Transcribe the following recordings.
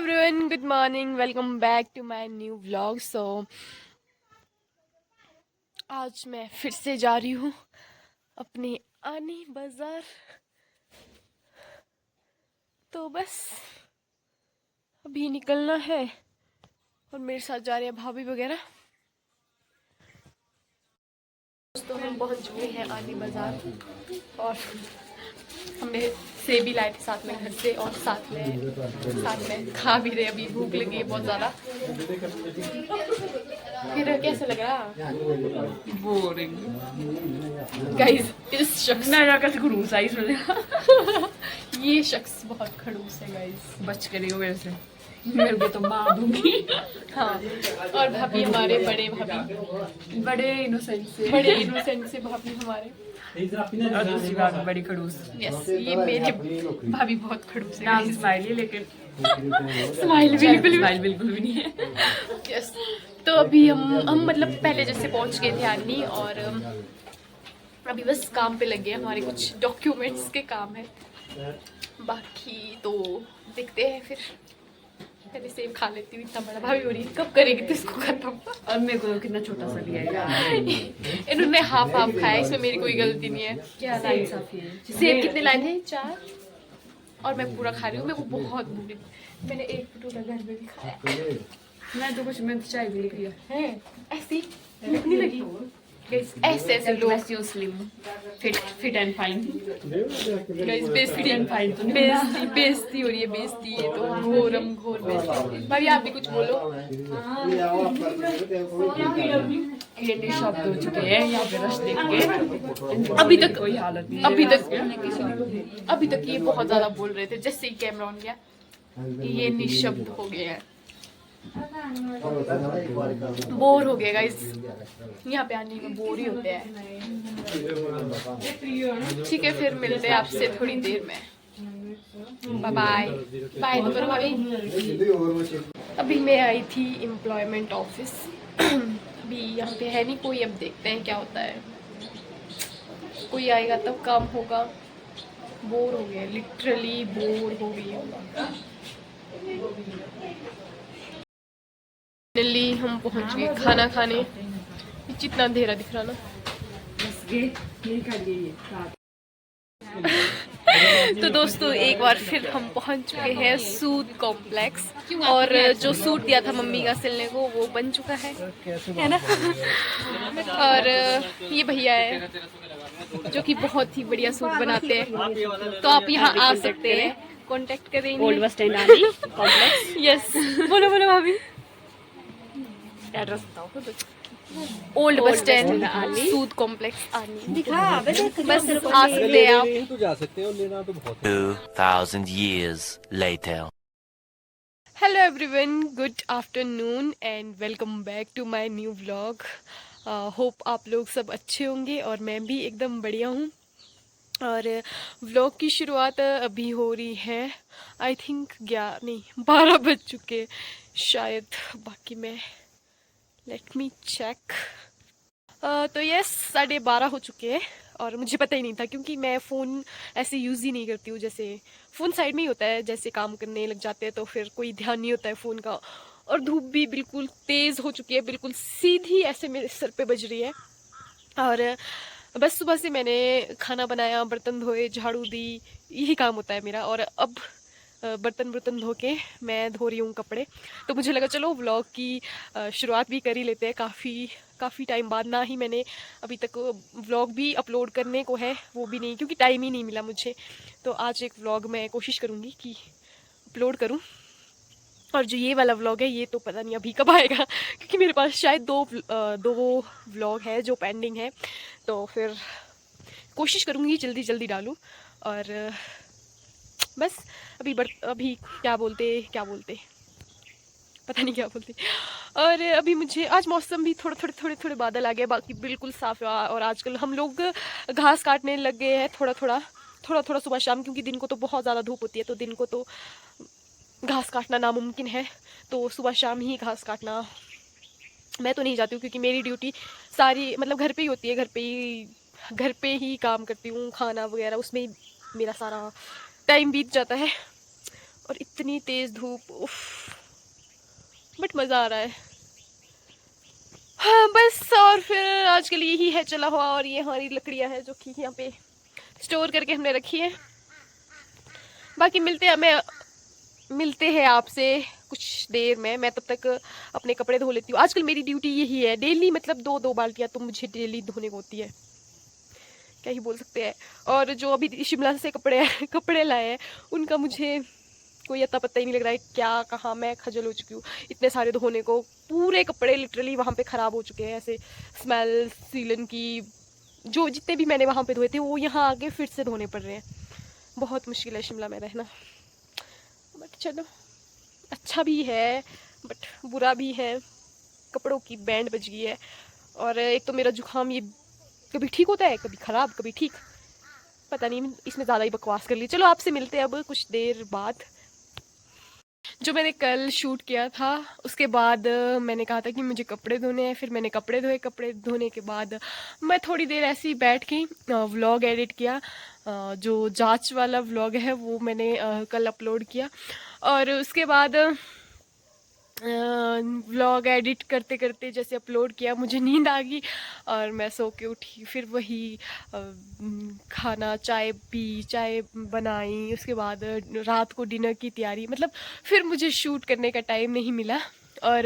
Everyone, good morning, welcome back to my new vlog. आज मैं फिर से जा रही हूँ अपने आनी बाज़ार। तो बस अभी निकलना है और मेरे साथ जा रहे हैं भाभी वगैरह। दोस्तों, हम पहुँच चुके हैं आनी बाज़ार और हमने सेब भी लाए थे साथ में घर से, और साथ में खा भी रहे। अभी भूख लगी है बहुत ज़्यादा। फिर कैसा लग रहा? बोरिंग गाइस, इस शख्स मैं कैसे खड़ूस आई इसमें ये शख्स बहुत खड़ूस है गाइस। बच के रही हो मेरे से, मेरे को तो मार दूंगी। हाँ, और भाभी हमारे बड़े इनोसेंट से भाभी हमारे। और दूसरी बात बड़ी खड़ूस। यस, ये मेरे भाभी बहुत खड़ूस है नाम guys। स्माइल है लेकिन स्माइल बिल्कुल भी नहीं है। यस, तो अभी हम मतलब पहले जैसे पहुंच गए थे आनी, और अभी बस काम पे लग गए। हमारे कुछ डॉक्यूमेंट्स के काम है, बाकी तो देखते हैं। फिर पहले सेब खा लेती हूँ, इतना बड़ा भाभी हो रही है, कब करेगी तो इसको खत्म। और मेरे को कितना छोटा सा दिया है। इन्होंने हाफ खाया, इसमें मेरी कोई गलती नहीं है। क्या नाइंसाफी है। सेब कितने लाए थे? 4, और मैं पूरा खा रही हूँ। मेरे को बहुत भूख लगी, मैंने एक टुकड़ा घर में भी खाया। मैं तो कुछ मैं तो चाय भी नहीं पिया है ऐसी भूख नहीं लगी। ऐसे ऐसे लोग slim fit and fine. Guys, बेइज्जती हो रही है, बेइज्जती। ये तो घोर बेइज्जती। भाभी आप भी कुछ बोलो। ये निशब्द हो चुके हैं यहाँ पे रश देख के। अभी तक कोई हालत नहीं। अभी तक ये बहुत ज्यादा बोल रहे थे। जैसे ही कैमरा ऑन किया ये निशब्द हो गए हैं, बोर हो गए गाइस। यहाँ पे आने में बोर ही होते हैं। ठीक है, फिर मिलते हैं आपसे थोड़ी देर में। बाय बाय तो करो भाभी। अभी मैं आई थी एम्प्लॉयमेंट ऑफिस। अभी यहाँ पे है नहीं कोई, अब देखते हैं क्या होता है। कोई आएगा तब काम होगा। बोर हो गए, लिटरली बोर हो गई हूँ। फाइनली हम पहुंच गए खाना खाने। कितना अंधेरा दिख रहा ना। तो दोस्तों, एक बार फिर हम पहुंच चुके हैं सूद कॉम्प्लेक्स, और जो सूट दिया था मम्मी का सिलने को वो बन चुका है ना। और ये भैया है जो कि बहुत ही बढ़िया सूट बनाते हैं, तो आप यहाँ आ सकते हैं, कांटेक्ट करें। ओल्ड बस स्टैंड आनी कॉम्प्लेक्स। यस, बोलो बोलो भाभी। एड्रेस बताओ। ओल्ड बस स्टैंड सूद कॉम्प्लेक्स आनी। बस आ सकते हैं आप। तो जा सकते हो, लेना तो बहुत 2000 years later. Hello everyone, good afternoon and welcome back to my new vlog. Hope आप लोग सब अच्छे होंगे और मैं भी एकदम बढ़िया हूँ। और व्लॉग की शुरुआत अभी हो रही है। आई थिंक 12 बज चुके शायद। बाकी मैं लेट मी चेक। तो यस, 12:30 हो चुके हैं और मुझे पता ही नहीं था, क्योंकि मैं फ़ोन ऐसे यूज़ ही नहीं करती हूँ। जैसे फ़ोन साइड में ही होता है, जैसे काम करने लग जाते हैं तो फिर कोई ध्यान नहीं होता है फ़ोन का। और धूप भी बिल्कुल तेज़ हो चुकी है, बिल्कुल सीधी ऐसे मेरे सर पे बज रही है। और बस सुबह से मैंने खाना बनाया, बर्तन धोए, झाड़ू दी, यही काम होता है मेरा। और अब बर्तन धो के मैं धो रही हूँ कपड़े। तो मुझे लगा चलो व्लॉग की शुरुआत भी कर ही लेते हैं। काफ़ी टाइम बाद, ना ही मैंने अभी तक व्लॉग भी अपलोड करने को है, वो भी नहीं, क्योंकि टाइम ही नहीं मिला मुझे। तो आज एक व्लॉग मैं कोशिश करूँगी कि अपलोड करूँ। और जो ये वाला व्लॉग है ये तो पता नहीं अभी कब आएगा, क्योंकि मेरे पास शायद दो व्लॉग है जो पेंडिंग है। तो फिर कोशिश करूँगी जल्दी जल्दी डालूँ। और बस अभी क्या बोलते पता नहीं क्या बोलते। और अभी मुझे आज मौसम भी थोड़े बादल आ गए, बाकी बिल्कुल साफ है। और आजकल हम लोग घास काटने लग गए हैं थोड़ा सुबह शाम, क्योंकि दिन को तो बहुत ज़्यादा धूप होती है, तो दिन को तो घास काटना नामुमकिन है। तो सुबह शाम ही घास काटना। मैं तो नहीं जाती हूँ, क्योंकि मेरी ड्यूटी सारी मतलब घर पे ही होती है। घर पे ही काम करती हूँ, खाना वगैरह उसमें ही मेरा सारा टाइम बीत जाता है। और इतनी तेज़ धूप, उफ, बट मज़ा आ रहा है। हाँ बस, और फिर आज के लिए यही है चला हुआ। और ये हमारी लकड़ियाँ हैं जो कि यहाँ पे स्टोर करके हमने रखी है। बाकी मिलते हैं आपसे कुछ देर में। मैं तब तक अपने कपड़े धो लेती हूँ। आजकल मेरी ड्यूटी यही है, डेली मतलब 2-2 बाल्टियाँ तो मुझे डेली धोने को होती है, क्या ही बोल सकते हैं। और जो अभी शिमला से कपड़े लाए हैं उनका मुझे कोई अता पता ही नहीं लग रहा है क्या कहाँ। मैं खजल हो चुकी हूँ इतने सारे धोने को। पूरे कपड़े लिटरली वहाँ पे ख़राब हो चुके हैं, ऐसे स्मेल सीलन की। जो जितने भी मैंने वहाँ पे धोए थे वो यहाँ आके फिर से धोने पड़ रहे हैं। बहुत मुश्किल है शिमला में रहना, बट चलो अच्छा भी है बट बुरा भी है। कपड़ों की बैंड बज गई है। और एक तो मेरा जुकाम ये कभी ठीक होता है, कभी ख़राब, कभी ठीक, पता नहीं। इसमें ज़्यादा ही बकवास कर ली। चलो आपसे मिलते हैं अब कुछ देर बाद। जो मैंने कल शूट किया था उसके बाद मैंने कहा था कि मुझे कपड़े धोने हैं। फिर मैंने कपड़े धोए। कपड़े धोने के बाद मैं थोड़ी देर ऐसे ही बैठ के व्लॉग एडिट किया। जो जांच वाला व्लॉग है वो मैंने कल अपलोड किया। और उसके बाद व्लॉग एडिट करते करते जैसे अपलोड किया मुझे नींद आ गई और मैं सो के उठी। फिर वही खाना चाय बनाई। उसके बाद रात को डिनर की तैयारी, मतलब फिर मुझे शूट करने का टाइम नहीं मिला। और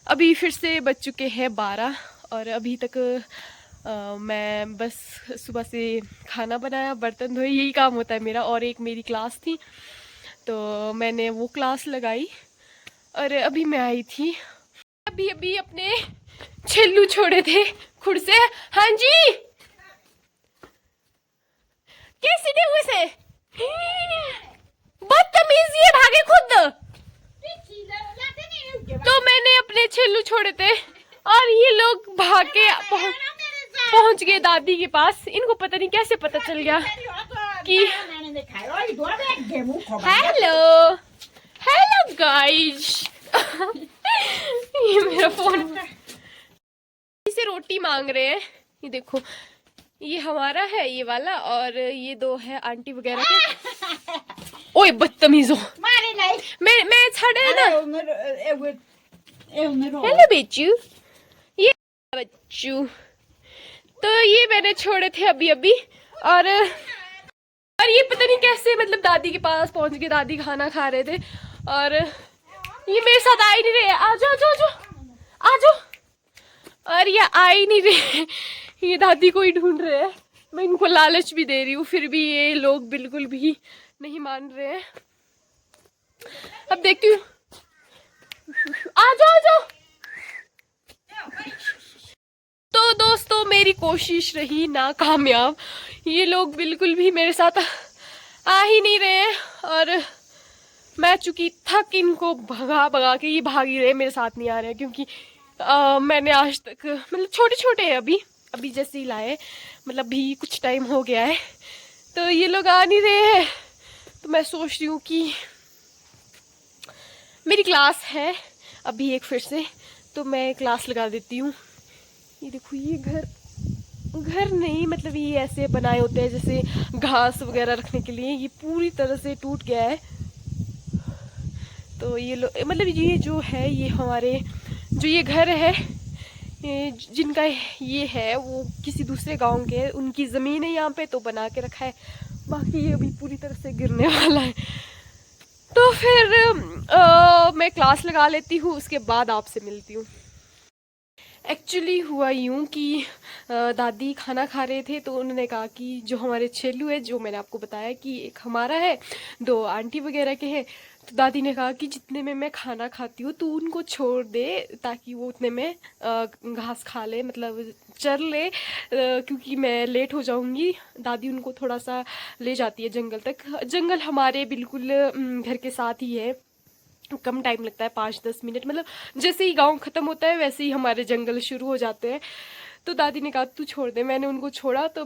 अभी फिर से बज चुके हैं 12 और अभी तक मैं बस सुबह से खाना बनाया, बर्तन धोए, यही काम होता है मेरा। और एक मेरी क्लास थी तो मैंने वो क्लास लगाई और अभी मैं आई थी। अभी अपने छेल्लू छोड़े थे खुद से। हाँ जी, कैसे डेंगू से बदतमीजी है, भागे खुद। तो मैंने अपने छेल्लू छोड़े थे और ये लोग भाग के पहुंच गए दादी के पास। इनको पता नहीं कैसे पता चल गया कि हेलो गाइस ये मेरा फोन इसे रोटी मांग रहे हैं। ये देखो, ये हमारा है ये वाला और ये 2 है आंटी वगैरह के। ओए बदतमीजो, मैं छड़े ना। हेलो बेचू, ये बच्चू। तो ये मैंने छोड़े थे अभी और ये पता नहीं कैसे मतलब दादी के पास पहुंच गए। दादी खाना खा रहे थे और ये मेरे साथ आ ही नहीं रहे। आ जाओ। और ये आ ही नहीं रहे, ये दादी को ही ढूंढ रहे हैं। मैं इनको लालच भी दे रही हूँ फिर भी ये लोग बिल्कुल भी नहीं मान रहे हैं। अब देखती हूँ। आ जाओ। तो दोस्तों मेरी कोशिश रही नाकामयाब। ये लोग बिल्कुल भी मेरे साथ आ ही नहीं रहे और मैं चूंकि थक इनको भगा के ये भाग ही रहे, मेरे साथ नहीं आ रहे। क्योंकि मैंने आज तक मतलब छोटे हैं अभी जैसे ही लाए, मतलब भी कुछ टाइम हो गया है तो ये लोग आ नहीं रहे हैं। तो मैं सोच रही हूँ कि मेरी क्लास है अभी एक फिर से, तो मैं क्लास लगा देती हूँ। ये देखो, ये घर नहीं, मतलब ये ऐसे बनाए होते हैं जैसे घास वगैरह रखने के लिए। ये पूरी तरह से टूट गया है। तो ये मतलब ये जो है ये हमारे जो ये घर है जिनका ये है वो किसी दूसरे गांव के, उनकी ज़मीन है यहाँ पे तो बना के रखा है। बाकी ये अभी पूरी तरह से गिरने वाला है। तो फिर मैं क्लास लगा लेती हूँ, उसके बाद आपसे मिलती हूँ। एक्चुअली हुआ यूँ कि दादी खाना खा रहे थे तो उन्होंने कहा कि जो हमारे छेलू है, जो मैंने आपको बताया कि एक हमारा है 2 आंटी वगैरह के हैं, तो दादी ने कहा कि जितने में मैं खाना खाती हूँ तो उनको छोड़ दे ताकि वो उतने में घास खा ले, मतलब चर ले, क्योंकि मैं लेट हो जाऊँगी। दादी उनको थोड़ा सा ले जाती है जंगल तक। जंगल हमारे बिल्कुल घर के साथ ही है, कम टाइम लगता है, 5-10 मिनट। मतलब जैसे ही गांव ख़त्म होता है वैसे ही हमारे जंगल शुरू हो जाते हैं। तो दादी ने कहा तू छोड़ दे। मैंने उनको छोड़ा तो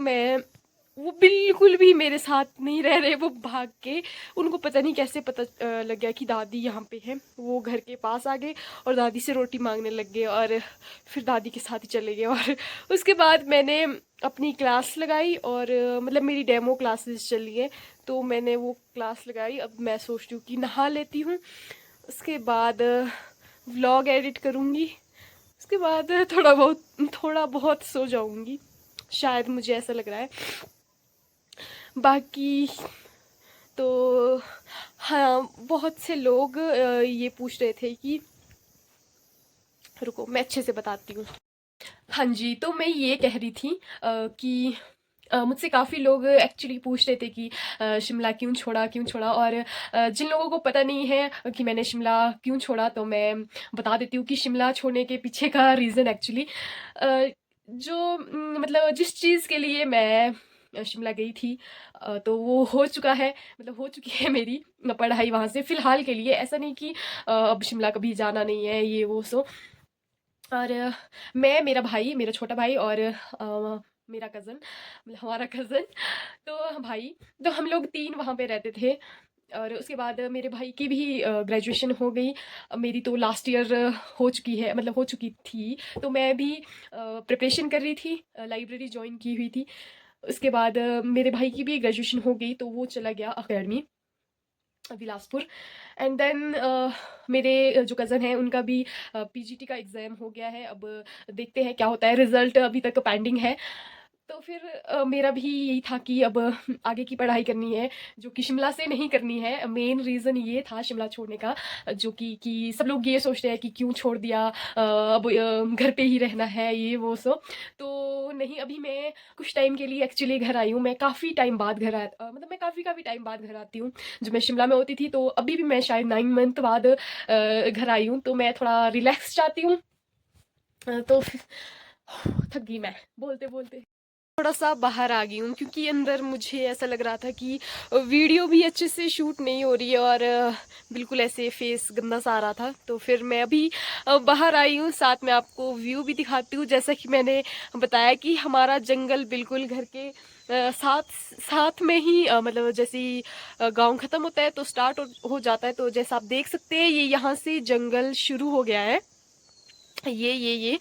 वो बिल्कुल भी मेरे साथ नहीं रह रहे, वो भाग के। उनको पता नहीं कैसे पता लग गया कि दादी यहाँ पे है। वो घर के पास आ गए और दादी से रोटी मांगने लग गए और फिर दादी के साथ ही चले गए। और उसके बाद मैंने अपनी क्लास लगाई और मतलब मेरी डेमो क्लासेस चली है तो मैंने वो क्लास लगाई। अब मैं सोचती हूँ कि नहा लेती हूँ, उसके बाद व्लॉग एडिट करूँगी, उसके बाद थोड़ा बहुत सो जाऊँगी, शायद मुझे ऐसा लग रहा है। बाकी तो हाँ, बहुत से लोग ये पूछ रहे थे कि, रुको मैं अच्छे से बताती हूँ। हाँ जी, तो मैं ये कह रही थी कि मुझसे काफ़ी लोग एक्चुअली पूछ रहे थे कि शिमला क्यों छोड़ा, क्यों छोड़ा। और जिन लोगों को पता नहीं है कि मैंने शिमला क्यों छोड़ा, तो मैं बता देती हूँ कि शिमला छोड़ने के पीछे का रीज़न एक्चुअली जो मतलब जिस चीज़ के लिए मैं शिमला गई थी, तो वो हो चुका है, मतलब हो चुकी है मेरी पढ़ाई वहाँ से फ़िलहाल के लिए। ऐसा नहीं कि अब शिमला कभी जाना नहीं है, ये वो सो। और मैं, मेरा भाई, मेरा छोटा भाई और मेरा कज़न, मतलब हमारा कज़न, तो भाई, तो हम लोग 3 वहाँ पे रहते थे। और उसके बाद मेरे भाई की भी ग्रेजुएशन हो गई। मेरी तो लास्ट ईयर हो चुकी है, मतलब हो चुकी थी। तो मैं भी प्रिपरेशन कर रही थी, लाइब्रेरी जॉइन की हुई थी। उसके बाद मेरे भाई की भी ग्रेजुएशन हो गई, तो वो चला गया अकेडमी बिलासपुर। एंड देन मेरे जो कज़न हैं उनका भी पीजीटी का एग्ज़ाम हो गया है। अब देखते हैं क्या होता है, रिज़ल्ट अभी तक पेंडिंग है। तो फिर मेरा भी यही था कि अब आगे की पढ़ाई करनी है, जो कि शिमला से नहीं करनी है। मेन रीज़न ये था शिमला छोड़ने का, जो कि सब लोग ये सोचते हैं कि क्यों छोड़ दिया, अब घर पे ही रहना है, ये वो सो। तो नहीं, अभी मैं कुछ टाइम के लिए एक्चुअली घर आई हूँ। मैं काफ़ी टाइम बाद मतलब मैं काफ़ी टाइम बाद घर आती हूँ। जो मैं शिमला में होती थी, तो अभी भी मैं शायद 9 मंथ बाद घर आई हूँ, तो मैं थोड़ा रिलैक्स चाहती हूँ। तो थक गई मैं बोलते-बोलते। थोड़ा-सा बाहर आ गई हूँ, क्योंकि अंदर मुझे ऐसा लग रहा था कि वीडियो भी अच्छे से शूट नहीं हो रही है और बिल्कुल ऐसे फेस गंदा-सा आ रहा था। तो फिर मैं अभी बाहर आई हूँ, साथ में आपको व्यू भी दिखाती हूँ। जैसा कि मैंने बताया कि हमारा जंगल बिल्कुल घर के साथ साथ में ही, मतलब जैसे ही गाँव खत्म होता है तो स्टार्ट हो जाता है। तो जैसा आप देख सकते हैं, ये यहाँ से जंगल शुरू हो गया है। ये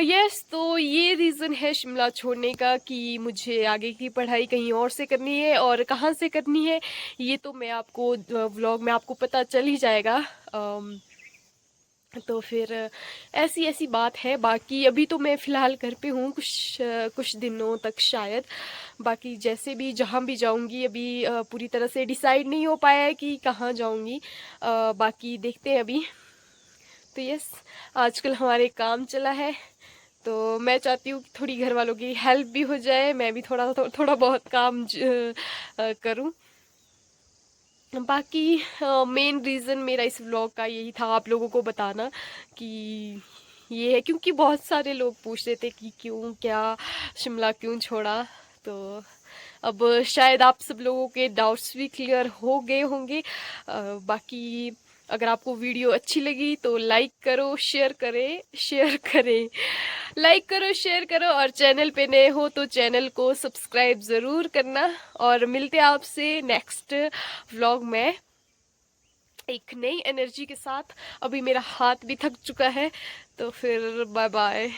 यस, तो ये रीज़न है शिमला छोड़ने का कि मुझे आगे की पढ़ाई कहीं और से करनी है, और कहाँ से करनी है ये तो मैं आपको व्लॉग में आपको पता चल ही जाएगा। तो फिर ऐसी बात है। बाकी अभी तो मैं फ़िलहाल घर पे हूँ, कुछ दिनों तक शायद। बाकी जैसे भी जहाँ भी जाऊँगी, अभी पूरी तरह से डिसाइड नहीं हो पाया है कि कहाँ जाऊँगी। बाकी देखते हैं अभी। तो यस, आजकल हमारे काम चला है, तो मैं चाहती हूँ कि थोड़ी घर वालों की हेल्प भी हो जाए, मैं भी थोड़ा बहुत काम करूँ। बाकी मेन रीज़न मेरा इस व्लॉग का यही था, आप लोगों को बताना कि ये है, क्योंकि बहुत सारे लोग पूछ रहे थे कि क्यों, क्या, शिमला क्यों छोड़ा। तो अब शायद आप सब लोगों के डाउट्स भी क्लियर हो गए होंगे। बाकी अगर आपको वीडियो अच्छी लगी तो लाइक करो, शेयर करें, लाइक करो, शेयर करो, और चैनल पे नए हो तो चैनल को सब्सक्राइब ज़रूर करना। और मिलते हैं आपसे नेक्स्ट व्लॉग में एक नई एनर्जी के साथ। अभी मेरा हाथ भी थक चुका है, तो फिर बाय बाय।